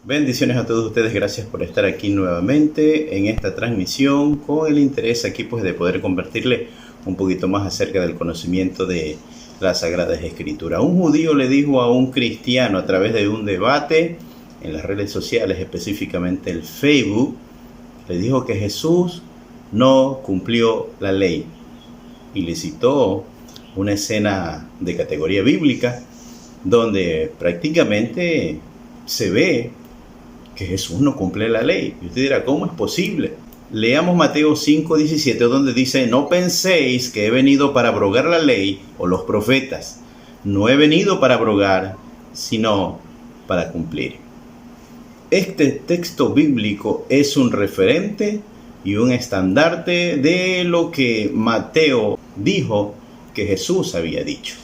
Bendiciones a todos ustedes, gracias por estar aquí nuevamente en esta transmisión con el interés aquí de poder compartirle un poquito más acerca del conocimiento de las Sagradas Escrituras. Un judío le dijo a un cristiano a través de un debate en las redes sociales, específicamente el Facebook, le dijo que Jesús no cumplió la ley y le citó una escena de categoría bíblica donde prácticamente se ve que Jesús no cumple la ley. Y usted dirá, ¿cómo es posible? Leamos Mateo 5:17, donde dice: no penséis que he venido para abrogar la ley o los profetas. No he venido para abrogar, sino para cumplir. Este texto bíblico es un referente y un estandarte de lo que Mateo dijo que Jesús había dicho.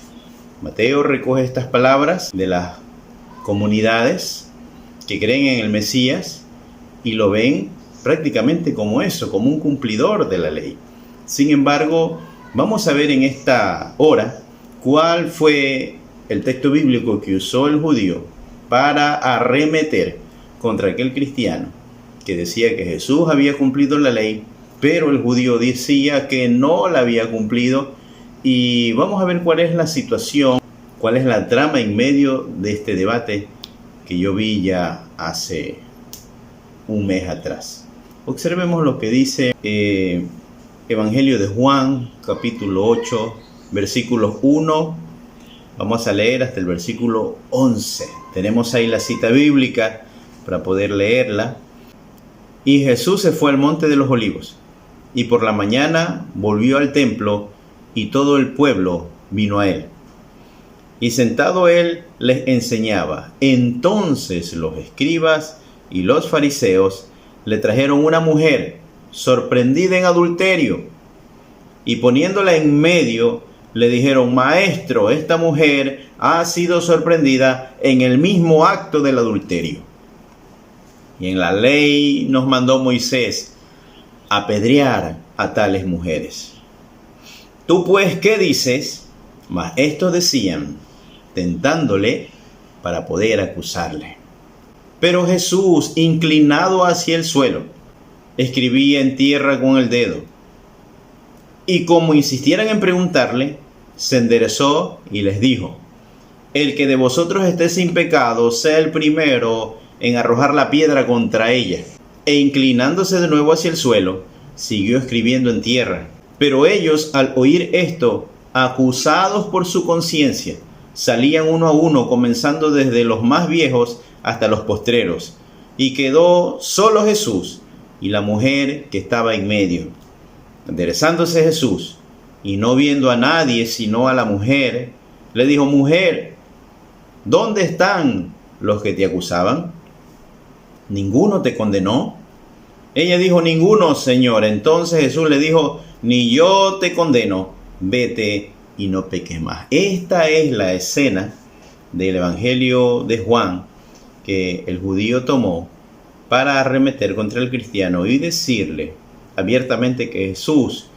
Mateo recoge estas palabras de las comunidades que creen en el Mesías y lo ven prácticamente como eso, como un cumplidor de la ley. Sin embargo, vamos a ver en esta hora cuál fue el texto bíblico que usó el judío para arremeter contra aquel cristiano que decía que Jesús había cumplido la ley, pero el judío decía que no la había cumplido. Y vamos a ver cuál es la situación, cuál es la trama en medio de este debate que yo vi ya hace un mes atrás. Observemos lo que dice Evangelio de Juan, capítulo 8, versículos 1. Vamos a leer hasta el versículo 11. Tenemos ahí la cita bíblica para poder leerla. Y Jesús se fue al monte de los olivos, y por la mañana volvió al templo, y todo el pueblo vino a él. Y sentado él les enseñaba. Entonces los escribas y los fariseos le trajeron una mujer sorprendida en adulterio, y poniéndola en medio le dijeron: Maestro, esta mujer ha sido sorprendida en el mismo acto del adulterio. Y en la ley nos mandó Moisés apedrear a tales mujeres. ¿Tú pues qué dices? Mas estos decían, tentándole para poder acusarle. Pero Jesús, inclinado hacia el suelo, escribía en tierra con el dedo. Y como insistieran en preguntarle, se enderezó y les dijo: el que de vosotros esté sin pecado, sea el primero en arrojar la piedra contra ella. E inclinándose de nuevo hacia el suelo, siguió escribiendo en tierra. Pero ellos, al oír esto, acusados por su conciencia, salían uno a uno, comenzando desde los más viejos hasta los postreros. Y quedó solo Jesús y la mujer que estaba en medio. Enderezándose Jesús, y no viendo a nadie sino a la mujer, le dijo: Mujer, ¿dónde están los que te acusaban? ¿Ninguno te condenó? Ella dijo: Ninguno, Señor. Entonces Jesús le dijo: Ni yo te condeno, vete y no peques más. Esta es la escena del Evangelio de Juan que el judío tomó para arremeter contra el cristiano y decirle abiertamente que Jesús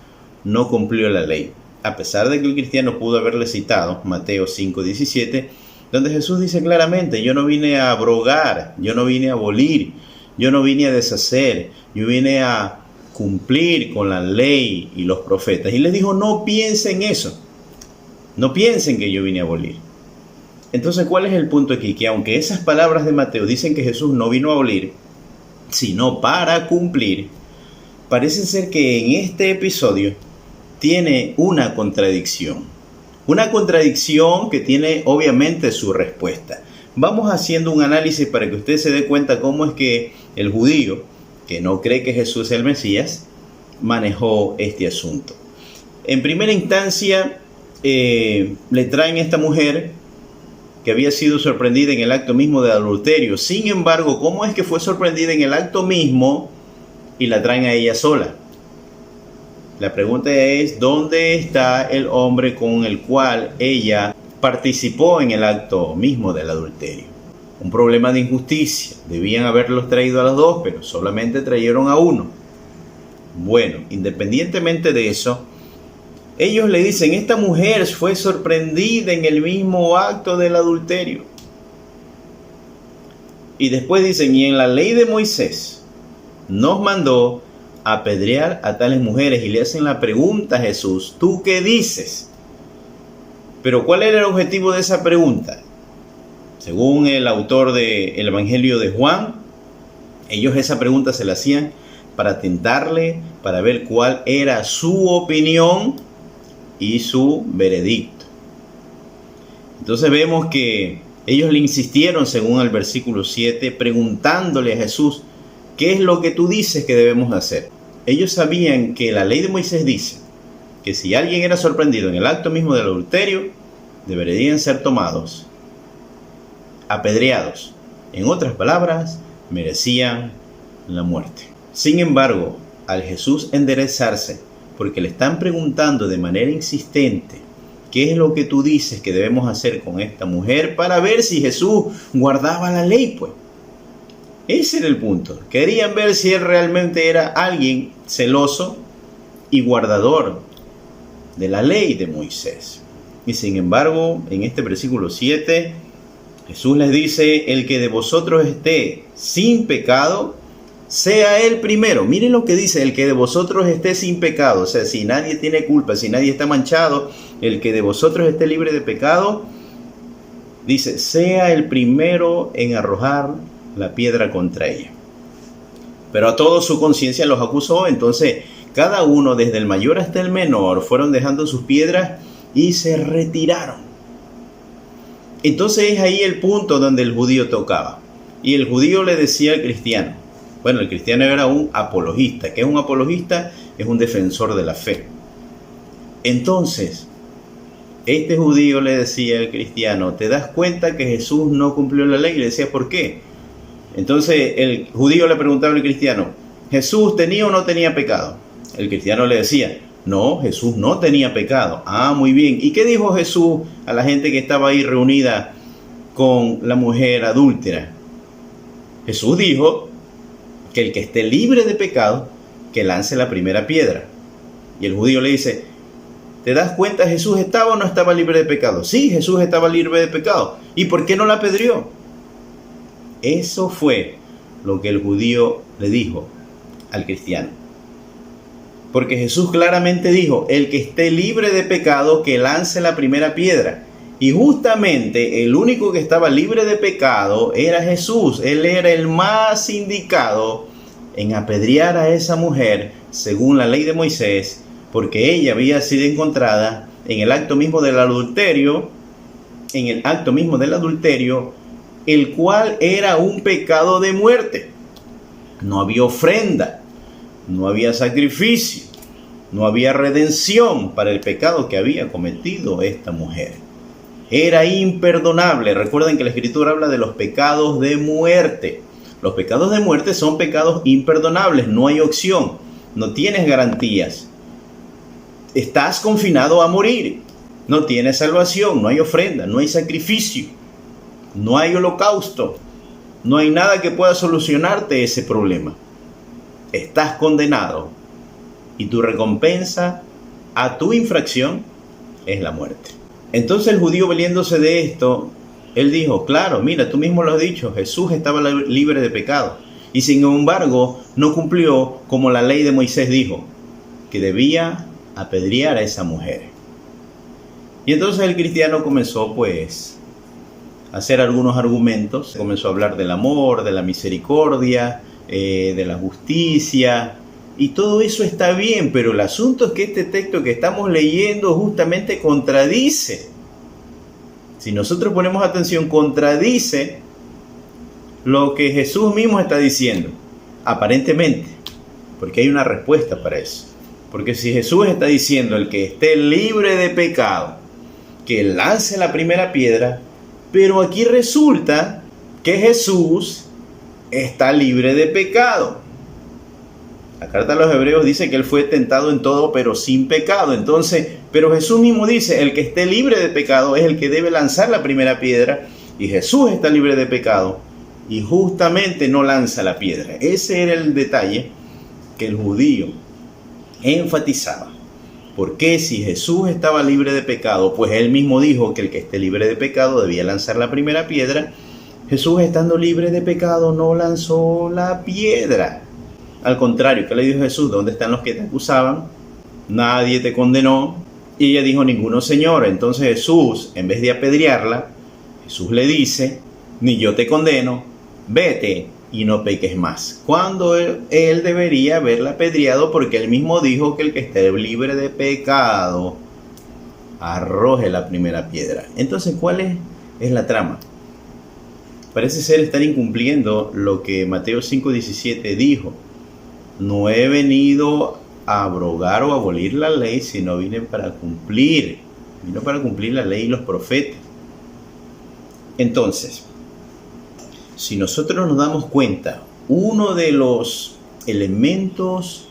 no cumplió la ley, a pesar de que el cristiano pudo haberle citado Mateo 5:17, donde Jesús dice claramente: yo no vine a abrogar, yo no vine a abolir, yo no vine a deshacer, yo vine a cumplir con la ley y los profetas. Y les dijo: no piensen eso, no piensen que yo vine a abolir. Entonces, ¿cuál es el punto aquí? Que aunque esas palabras de Mateo dicen que Jesús no vino a abolir, sino para cumplir, parece ser que en este episodio tiene una contradicción. Una contradicción que tiene obviamente su respuesta. Vamos haciendo un análisis para que usted se dé cuenta cómo es que el judío, que no cree que Jesús es el Mesías, manejó este asunto. En primera instancia, le traen a esta mujer que había sido sorprendida en el acto mismo de adulterio. Sin embargo, ¿cómo es que fue sorprendida en el acto mismo y la traen a ella sola? La pregunta es: ¿dónde está el hombre con el cual ella participó en el acto mismo del adulterio? Un problema de injusticia. Debían haberlos traído a los dos, pero solamente trajeron a uno. Bueno, independientemente de eso, ellos le dicen: esta mujer fue sorprendida en el mismo acto del adulterio. Y después dicen, y en la ley de Moisés nos mandó apedrear a tales mujeres. Y le hacen la pregunta a Jesús, ¿tú qué dices? Pero ¿cuál era el objetivo de esa pregunta? Según el autor del Evangelio de Juan, ellos esa pregunta se la hacían para tentarle, para ver cuál era su opinión y su veredicto. Entonces vemos que ellos le insistieron, según el versículo 7, preguntándole a Jesús, ¿qué es lo que tú dices que debemos hacer? Ellos sabían que la ley de Moisés dice que si alguien era sorprendido en el acto mismo del adulterio, deberían ser tomados, apedreados. En otras palabras, merecían la muerte. Sin embargo, al Jesús enderezarse, porque le están preguntando de manera insistente, ¿qué es lo que tú dices que debemos hacer con esta mujer? Para ver si Jesús guardaba la ley, pues. Ese era el punto. Querían ver si él realmente era alguien celoso y guardador de la ley de Moisés. Y sin embargo, en este versículo 7, Jesús les dice, el que de vosotros esté sin pecado, sea él primero. Miren lo que dice, el que de vosotros esté sin pecado. O sea, si nadie tiene culpa, si nadie está manchado, el que de vosotros esté libre de pecado, dice, sea el primero en arrojar la piedra contra ella. Pero a todos su conciencia los acusó. Entonces cada uno, desde el mayor hasta el menor, fueron dejando sus piedras y se retiraron. Entonces es ahí el punto donde el judío tocaba. Y el judío le decía al cristiano, bueno, el cristiano era un apologista. ¿Qué es un apologista? Es un defensor de la fe. Entonces, este judío le decía al cristiano, ¿te das cuenta que Jesús no cumplió la ley? Y le decía, ¿por qué? Entonces el judío le preguntaba al cristiano, ¿Jesús tenía o no tenía pecado? El cristiano le decía, no, Jesús no tenía pecado. Ah, muy bien. ¿Y qué dijo Jesús a la gente que estaba ahí reunida con la mujer adúltera? Jesús dijo que el que esté libre de pecado, que lance la primera piedra. Y el judío le dice, ¿te das cuenta, Jesús estaba o no estaba libre de pecado? Sí, Jesús estaba libre de pecado. ¿Y por qué no la apedreó? Eso fue lo que el judío le dijo al cristiano. Porque Jesús claramente dijo, el que esté libre de pecado, que lance la primera piedra. Y justamente el único que estaba libre de pecado era Jesús. Él era el más indicado en apedrear a esa mujer, según la ley de Moisés, porque ella había sido encontrada en el acto mismo del adulterio, el cual era un pecado de muerte. No había ofrenda, no había sacrificio, no había redención para el pecado que había cometido esta mujer. Era imperdonable. Recuerden que la Escritura habla de los pecados de muerte. Los pecados de muerte son pecados imperdonables, no hay opción, no tienes garantías. Estás confinado a morir, no tienes salvación, no hay ofrenda, no hay sacrificio. No hay holocausto, no hay nada que pueda solucionarte ese problema. Estás condenado y tu recompensa a tu infracción es la muerte. Entonces el judío, valiéndose de esto, él dijo, claro, mira, tú mismo lo has dicho, Jesús estaba libre de pecado. Y sin embargo, no cumplió como la ley de Moisés dijo, que debía apedrear a esa mujer. Y entonces el cristiano comenzó a hacer algunos argumentos. Comenzó a hablar del amor, de la misericordia, de la justicia. Y todo eso está bien, pero el asunto es que este texto que estamos leyendo justamente contradice. Si nosotros ponemos atención, contradice lo que Jesús mismo está diciendo, aparentemente, porque hay una respuesta para eso. Porque si Jesús está diciendo, el que esté libre de pecado, que lance la primera piedra, pero aquí resulta que Jesús está libre de pecado. La carta a los Hebreos dice que él fue tentado en todo, pero sin pecado. Entonces, pero Jesús mismo dice, el que esté libre de pecado es el que debe lanzar la primera piedra, y Jesús está libre de pecado, y justamente no lanza la piedra. Ese era el detalle que el judío enfatizaba. Porque si Jesús estaba libre de pecado, pues él mismo dijo que el que esté libre de pecado debía lanzar la primera piedra, Jesús, estando libre de pecado, no lanzó la piedra. Al contrario, ¿qué le dijo Jesús? ¿Dónde están los que te acusaban? Nadie te condenó. Y ella dijo, ninguno, Señor. Entonces Jesús, en vez de apedrearla, Jesús le dice, ni yo te condeno, vete y no peques más. Cuando él debería haberla apedreado, porque él mismo dijo que el que esté libre de pecado arroje la primera piedra. Entonces, ¿cuál es la trama? Parece ser estar incumpliendo lo que Mateo 5:17 dijo. No he venido a abrogar o abolir la ley, sino vine para cumplir. Vino para cumplir la ley y los profetas. Entonces, si nosotros nos damos cuenta, uno de los elementos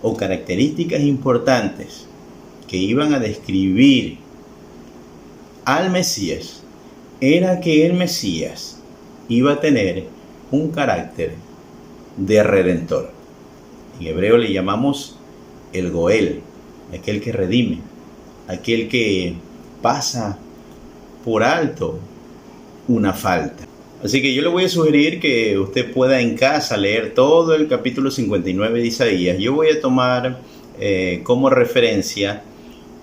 o características importantes que iban a describir al Mesías era que el Mesías iba a tener un carácter de redentor. En hebreo le llamamos el Goel, aquel que redime, aquel que pasa por alto una falta. Así que yo le voy a sugerir que usted pueda en casa leer todo el capítulo 59 de Isaías. Yo voy a tomar como referencia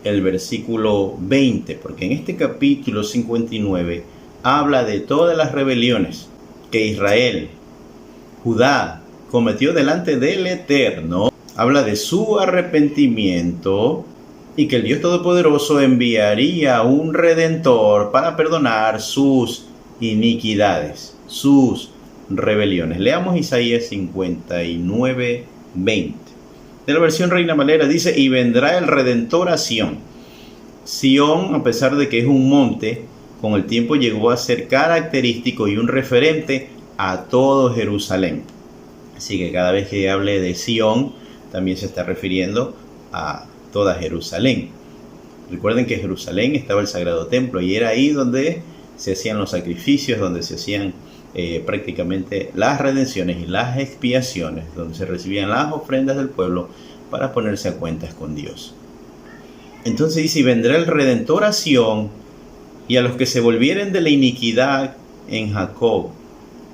el versículo 20, porque en este capítulo 59 habla de todas las rebeliones que Israel, Judá, cometió delante del Eterno. Habla de su arrepentimiento y que el Dios Todopoderoso enviaría un Redentor para perdonar sus iniquidades, sus rebeliones. Leamos Isaías 59, 20. De la versión Reina Valera dice, y vendrá el Redentor a Sión. Sión, a pesar de que es un monte, con el tiempo llegó a ser característico y un referente a todo Jerusalén. Así que cada vez que hable de Sión, también se está refiriendo a toda Jerusalén. Recuerden que en Jerusalén estaba el Sagrado Templo y era ahí donde se hacían los sacrificios, donde se hacían prácticamente las redenciones y las expiaciones, donde se recibían las ofrendas del pueblo para ponerse a cuentas con Dios. Entonces dice, y vendrá el Redentor a Sión, y a los que se volvieren de la iniquidad en Jacob,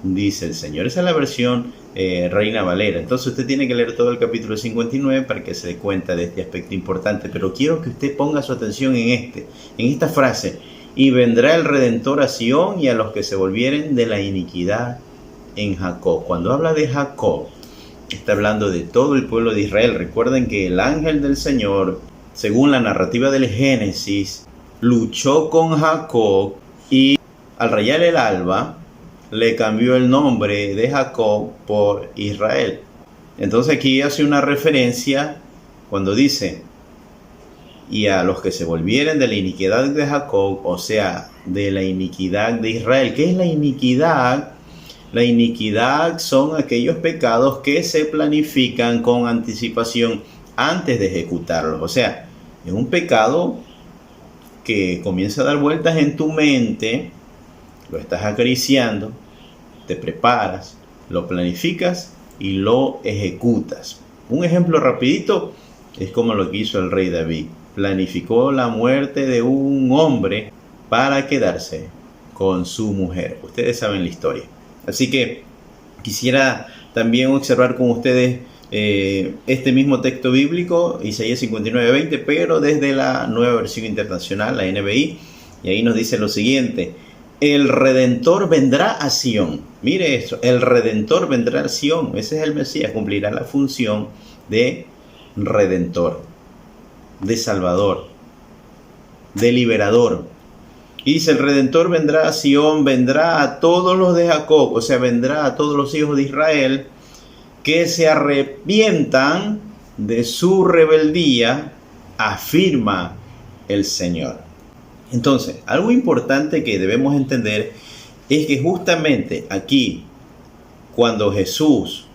dice el Señor. Esa es la versión Reina Valera. Entonces usted tiene que leer todo el capítulo 59 para que se dé cuenta de este aspecto importante. Pero quiero que usted ponga su atención en esta frase. Y vendrá el Redentor a Sión y a los que se volvieren de la iniquidad en Jacob. Cuando habla de Jacob, está hablando de todo el pueblo de Israel. Recuerden que el ángel del Señor, según la narrativa del Génesis, luchó con Jacob y al rayar el alba le cambió el nombre de Jacob por Israel. Entonces aquí hace una referencia cuando dice, y a los que se volvieren de la iniquidad de Jacob, o sea, de la iniquidad de Israel. ¿Qué es la iniquidad? La iniquidad son aquellos pecados que se planifican con anticipación antes de ejecutarlos. O sea, es un pecado que comienza a dar vueltas en tu mente, lo estás acariciando, te preparas, lo planificas y lo ejecutas. Un ejemplo rapidito es como lo que hizo el rey David. Planificó la muerte de un hombre para quedarse con su mujer. Ustedes saben la historia. Así que quisiera también observar con ustedes este mismo texto bíblico, Isaías 59:20, pero desde la Nueva Versión Internacional, la NBI, y ahí nos dice lo siguiente: el Redentor vendrá a Sión. Mire eso, el Redentor vendrá a Sión. Ese es el Mesías, cumplirá la función de Redentor, de Salvador, de Liberador. Y dice, el Redentor vendrá a Sión, vendrá a todos los de Jacob, o sea, vendrá a todos los hijos de Israel que se arrepientan de su rebeldía, afirma el Señor. Entonces, algo importante que debemos entender es que justamente aquí, cuando Jesús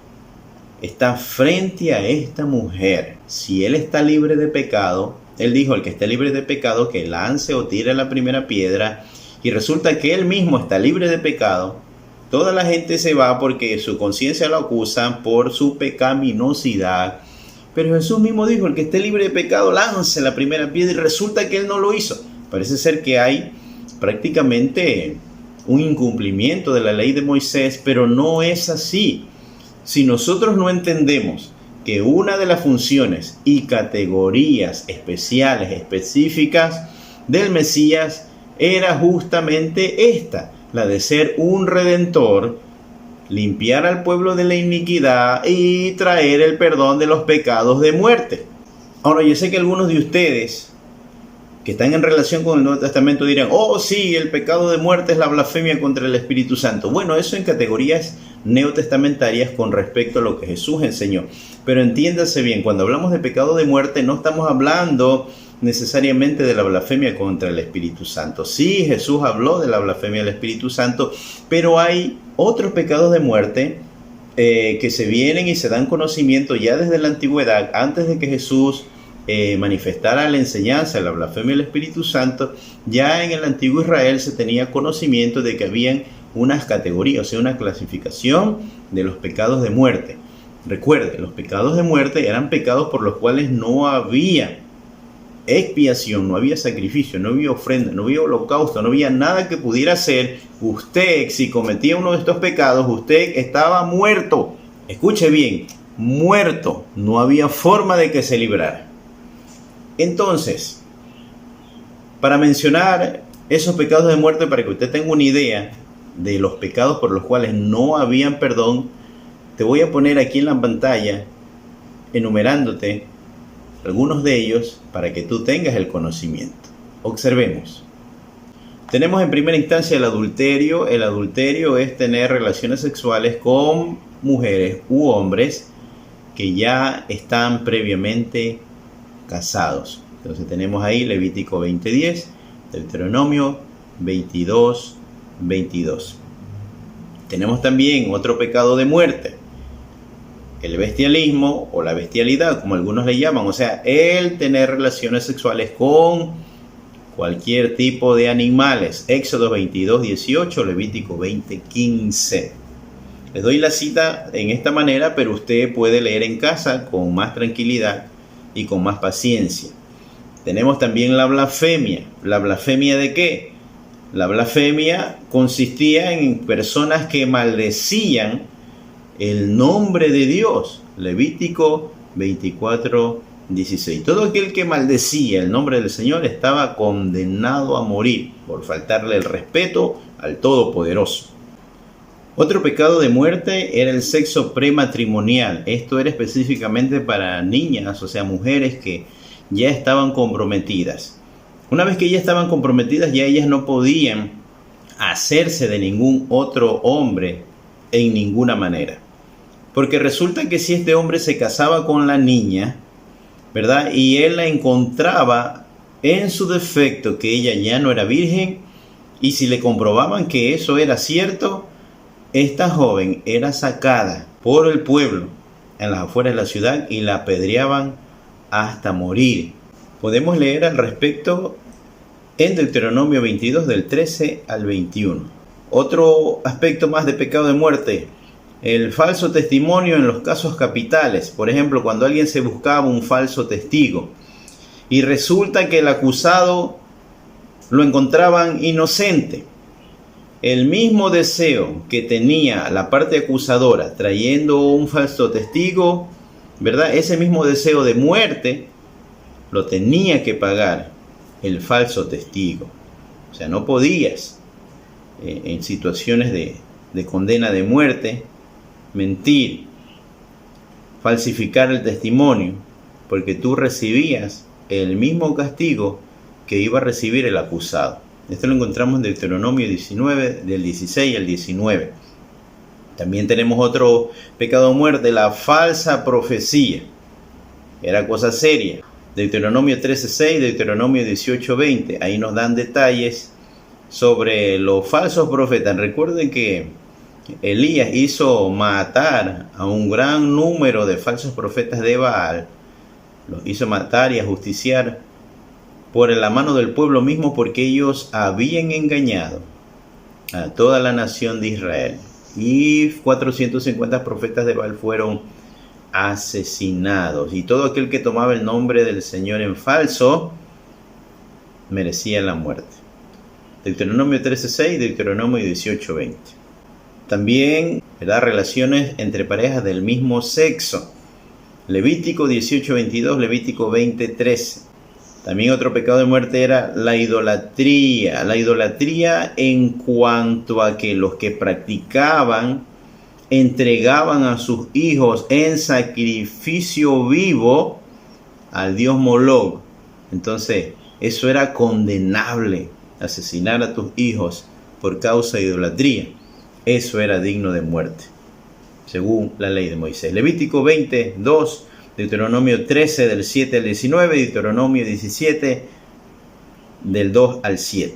está frente a esta mujer, si él está libre de pecado, él dijo, el que esté libre de pecado, que lance o tire la primera piedra, y resulta que él mismo está libre de pecado, toda la gente se va porque su conciencia lo acusa por su pecaminosidad, pero Jesús mismo dijo, el que esté libre de pecado, lance la primera piedra, y resulta que él no lo hizo. Parece ser que hay prácticamente un incumplimiento de la ley de Moisés, pero no es así. Si nosotros no entendemos que una de las funciones y categorías especiales, específicas del Mesías era justamente esta, la de ser un redentor, limpiar al pueblo de la iniquidad y traer el perdón de los pecados de muerte. Ahora, yo sé que algunos de ustedes que están en relación con el Nuevo Testamento dirán, oh sí, el pecado de muerte es la blasfemia contra el Espíritu Santo. Bueno, eso en categorías neotestamentarias con respecto a lo que Jesús enseñó. Pero entiéndase bien, cuando hablamos de pecado de muerte no estamos hablando necesariamente de la blasfemia contra el Espíritu Santo. Sí, Jesús habló de la blasfemia del Espíritu Santo, pero hay otros pecados de muerte que se vienen y se dan conocimiento ya desde la antigüedad, antes de que Jesús manifestara la enseñanza de la blasfemia del Espíritu Santo. Ya en el antiguo Israel se tenía conocimiento de que habían unas categorías, o sea, una clasificación de los pecados de muerte. Recuerde, los pecados de muerte eran pecados por los cuales no había expiación, no había sacrificio, no había ofrenda, no había holocausto, no había nada que pudiera hacer. Usted, si cometía uno de estos pecados, usted estaba muerto. Escuche bien, muerto. No había forma de que se librara. Entonces, para mencionar esos pecados de muerte, para que usted tenga una idea de los pecados por los cuales no habían perdón, te voy a poner aquí en la pantalla, enumerándote algunos de ellos para que tú tengas el conocimiento. Observemos. Tenemos en primera instancia el adulterio. El adulterio es tener relaciones sexuales con mujeres u hombres que ya están previamente casados. Entonces tenemos ahí Levítico 20:10, Deuteronomio 22:22. Tenemos también otro pecado de muerte, el bestialismo o la bestialidad, como algunos le llaman, o sea, el tener relaciones sexuales con cualquier tipo de animales. Éxodo 22:18, Levítico 20:15. Les doy la cita en esta manera, pero usted puede leer en casa con más tranquilidad y con más paciencia. Tenemos también la blasfemia. ¿La blasfemia de qué? La blasfemia consistía en personas que maldecían el nombre de Dios. Levítico 24:16. Todo aquel que maldecía el nombre del Señor estaba condenado a morir por faltarle el respeto al Todopoderoso. Otro pecado de muerte era el sexo prematrimonial. Esto era específicamente para niñas, o sea, mujeres que ya estaban comprometidas. Una vez que ya estaban comprometidas, ya ellas no podían hacerse de ningún otro hombre en ninguna manera. Porque resulta que si este hombre se casaba con la niña, ¿verdad? Y él la encontraba en su defecto que ella ya no era virgen, y si le comprobaban que eso era cierto, esta joven era sacada por el pueblo en las afueras de la ciudad y la apedreaban hasta morir. Podemos leer al respecto en Deuteronomio 22 del 13 al 21. Otro aspecto más de pecado de muerte, el falso testimonio en los casos capitales. Por ejemplo, cuando alguien se buscaba un falso testigo y resulta que el acusado lo encontraban inocente. El mismo deseo que tenía la parte acusadora trayendo un falso testigo, ¿verdad? Ese mismo deseo de muerte lo tenía que pagar el falso testigo. O sea, no podías en situaciones de condena de muerte mentir, falsificar el testimonio, porque tú recibías el mismo castigo que iba a recibir el acusado. Esto lo encontramos en Deuteronomio 19, del 16 al 19. También tenemos otro pecado de muerte, la falsa profecía. Era cosa seria. Deuteronomio 13:6, Deuteronomio 18:20. Ahí nos dan detalles sobre los falsos profetas. Recuerden que Elías hizo matar a un gran número de falsos profetas de Baal. Los hizo matar y ajusticiar por la mano del pueblo mismo, porque ellos habían engañado a toda la nación de Israel. Y 450 profetas de Baal fueron asesinados. Y todo aquel que tomaba el nombre del Señor en falso merecía la muerte. Deuteronomio 13:6, Deuteronomio 18:20. También, ¿verdad?, relaciones entre parejas del mismo sexo. Levítico 18:22, Levítico 20:13. También otro pecado de muerte era la idolatría. La idolatría en cuanto a que los que practicaban entregaban a sus hijos en sacrificio vivo al dios Moloch. Entonces, eso era condenable, asesinar a tus hijos por causa de idolatría. Eso era digno de muerte, según la ley de Moisés. Levítico 20:2, Deuteronomio 13 del 7 al 19, Deuteronomio 17 del 2 al 7.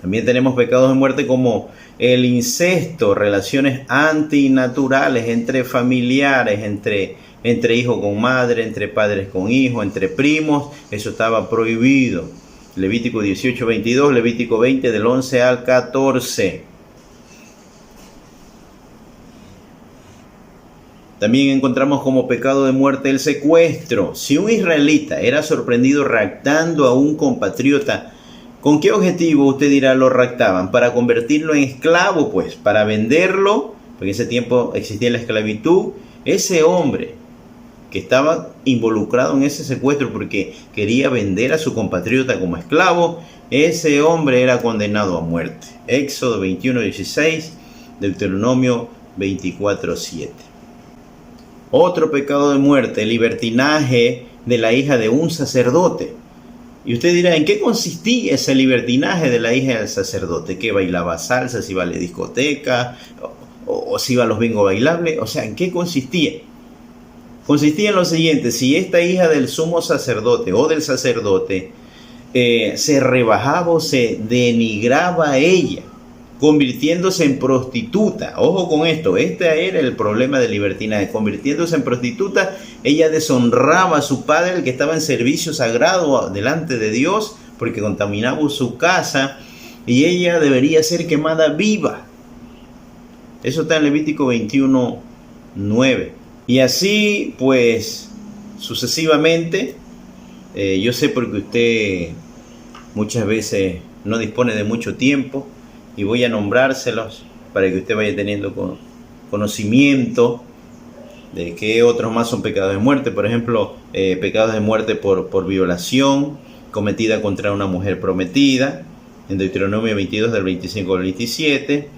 También tenemos pecados de muerte como el incesto, relaciones antinaturales entre familiares, entre hijo con madre, entre padres con hijos, entre primos. Eso estaba prohibido. Levítico 18:22, Levítico 20 del 11 al 14. También encontramos como pecado de muerte el secuestro. Si un israelita era sorprendido raptando a un compatriota, ¿con qué objetivo, usted dirá, lo raptaban? Para convertirlo en esclavo, pues, para venderlo, porque en ese tiempo existía la esclavitud. Ese hombre que estaba involucrado en ese secuestro porque quería vender a su compatriota como esclavo, ese hombre era condenado a muerte. Éxodo 21:16, Deuteronomio 24:7. Otro pecado de muerte, el libertinaje de la hija de un sacerdote. Y usted dirá, ¿en qué consistía ese libertinaje de la hija del sacerdote? ¿Que bailaba salsa, si iba a la discoteca, o si iba a los bingos bailables? O sea, ¿en qué consistía? Consistía en lo siguiente: si esta hija del sumo sacerdote o del sacerdote se rebajaba o se denigraba a ella, convirtiéndose en prostituta. Ojo con esto, este era el problema del libertinaje. Convirtiéndose en prostituta, ella deshonraba a su padre, el que estaba en servicio sagrado delante de Dios, porque contaminaba su casa, y ella debería ser quemada viva. Eso está en Levítico 21:9. Y así, pues, sucesivamente. Yo sé porque usted muchas veces no dispone de mucho tiempo, y voy a nombrárselos para que usted vaya teniendo conocimiento de qué otros más son pecados de muerte. Por ejemplo, pecados de muerte por violación cometida contra una mujer prometida, en Deuteronomio 22 del 25 al 27.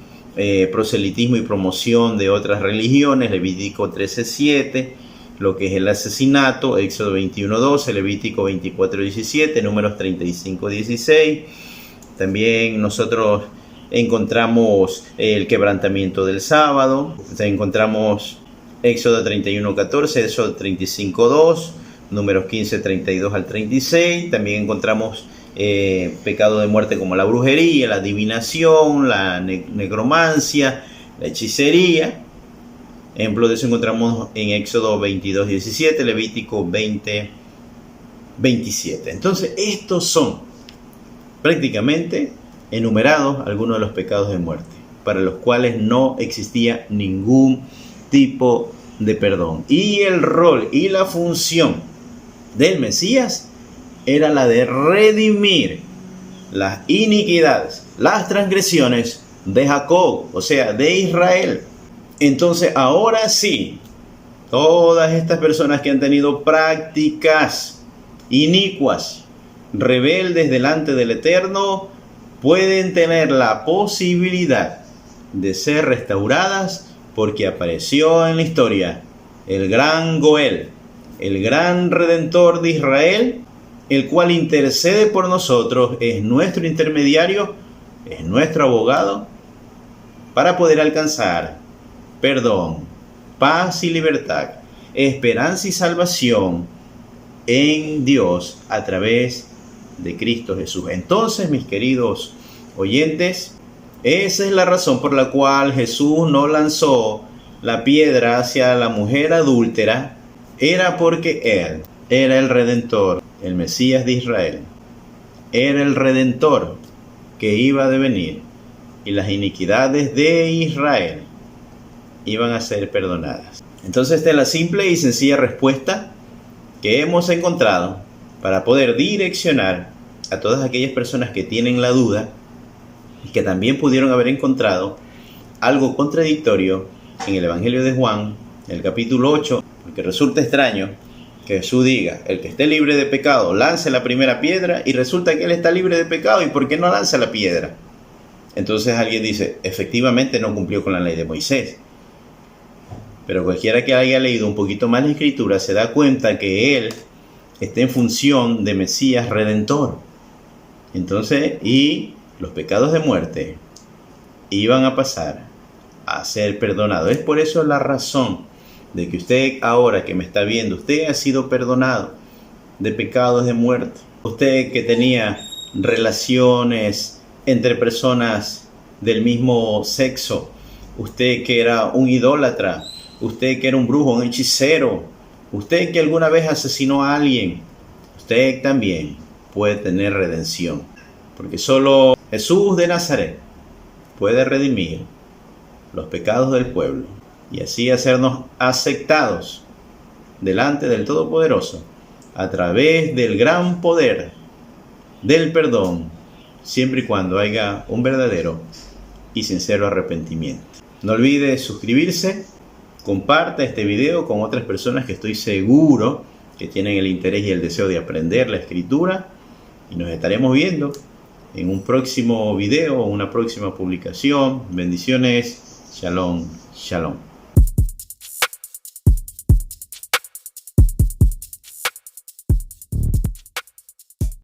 Proselitismo y promoción de otras religiones, Levítico 13:7. Lo que es el asesinato, Éxodo 21:12, Levítico 24:17, Números 35:16. También nosotros encontramos el quebrantamiento del sábado. Encontramos Éxodo 31:14, Éxodo 35:2, Números 15:32 al 36. También encontramos pecado de muerte como la brujería, la adivinación, la necromancia, la hechicería. Ejemplo de eso encontramos en Éxodo 22:17, Levítico 20:27. Entonces, estos son prácticamente enumerados algunos de los pecados de muerte, para los cuales no existía ningún tipo de perdón. Y el rol y la función del Mesías era la de redimir las iniquidades, las transgresiones de Jacob, o sea, de Israel. Entonces, ahora sí, todas estas personas que han tenido prácticas inicuas, rebeldes delante del Eterno, pueden tener la posibilidad de ser restauradas, porque apareció en la historia el gran Goel, el gran Redentor de Israel, el cual intercede por nosotros, es nuestro intermediario, es nuestro abogado, para poder alcanzar perdón, paz y libertad, esperanza y salvación en Dios a través de Cristo Jesús. Entonces, mis queridos oyentes, esa es la razón por la cual Jesús no lanzó la piedra hacia la mujer adúltera. Era porque Él era el Redentor, el Mesías de Israel. Era el Redentor que iba a devenir, y las iniquidades de Israel iban a ser perdonadas. Entonces, esta es la simple y sencilla respuesta que hemos encontrado para poder direccionar a todas aquellas personas que tienen la duda y que también pudieron haber encontrado algo contradictorio en el Evangelio de Juan, en el capítulo 8, porque resulta extraño que Jesús diga: el que esté libre de pecado, lance la primera piedra, y resulta que él está libre de pecado, ¿y por qué no lanza la piedra? Entonces alguien dice: efectivamente no cumplió con la ley de Moisés. Pero cualquiera que haya leído un poquito más la Escritura se da cuenta que él está en función de Mesías Redentor. Entonces, y los pecados de muerte iban a pasar a ser perdonados. Es por eso la razón de que usted, ahora que me está viendo, usted ha sido perdonado de pecados de muerte. Usted que tenía relaciones entre personas del mismo sexo, usted que era un idólatra, usted que era un brujo, un hechicero, usted que alguna vez asesinó a alguien, usted también puede tener redención, porque solo Jesús de Nazaret puede redimir los pecados del pueblo y así hacernos aceptados delante del Todopoderoso a través del gran poder del perdón, siempre y cuando haya un verdadero y sincero arrepentimiento. No olvide suscribirse, comparta este video con otras personas que estoy seguro que tienen el interés y el deseo de aprender la Escritura, y nos estaremos viendo en un próximo video o una próxima publicación. Bendiciones. Shalom, shalom.